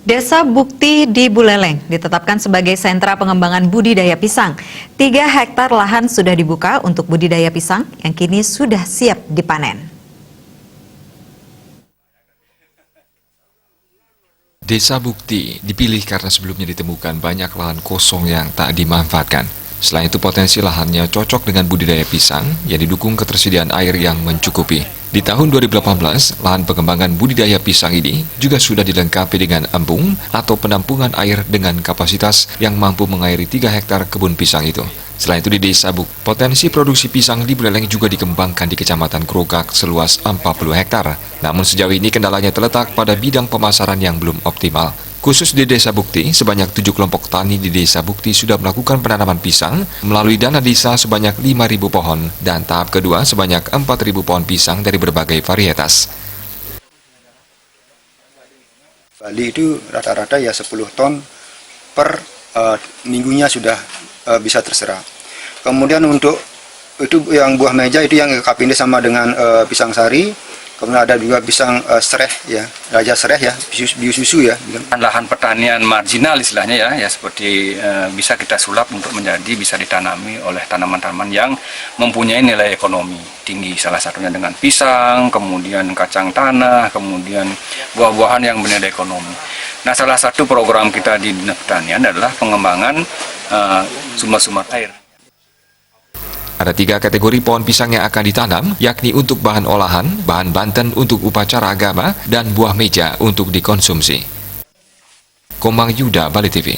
Desa Bukti di Buleleng ditetapkan sebagai sentra pengembangan budidaya pisang. 3 hektar lahan sudah dibuka untuk budidaya pisang yang kini sudah siap dipanen. Desa Bukti dipilih karena sebelumnya ditemukan banyak lahan kosong yang tak dimanfaatkan. Selain itu potensi lahannya cocok dengan budidaya pisang yang didukung ketersediaan air yang mencukupi. Di tahun 2018, lahan pengembangan budidaya pisang ini juga sudah dilengkapi dengan embung atau penampungan air dengan kapasitas yang mampu mengairi 3 hektar kebun pisang itu. Selain itu di Desa Buk, potensi produksi pisang di Buleleng juga dikembangkan di Kecamatan Krogak seluas 40 hektar. Namun sejauh ini kendalanya terletak pada bidang pemasaran yang belum optimal. Khusus di Desa Bukti, sebanyak 7 kelompok tani di Desa Bukti sudah melakukan penanaman pisang melalui dana desa sebanyak 5.000 pohon dan tahap kedua sebanyak 4.000 pohon pisang dari berbagai varietas. Bali itu rata-rata ya 10 ton per minggunya sudah bisa terserap. Kemudian untuk itu yang buah meja itu yang kapinde sama dengan pisang sari. Kemudian ada juga pisang sereh ya, raja sereh ya, biu susu ya. Lahan pertanian marginal istilahnya ya seperti bisa kita sulap untuk menjadi bisa ditanami oleh tanaman-tanaman yang mempunyai nilai ekonomi tinggi. Salah satunya dengan pisang, kemudian kacang tanah, kemudian buah-buahan yang bernilai ekonomi. Nah, salah satu program kita di Dinas Pertanian adalah pengembangan sumber-sumber air. Ada 3 kategori pohon pisang yang akan ditanam, yakni untuk bahan olahan, bahan banten untuk upacara agama, dan buah meja untuk dikonsumsi. Komang Yuda, Bali TV.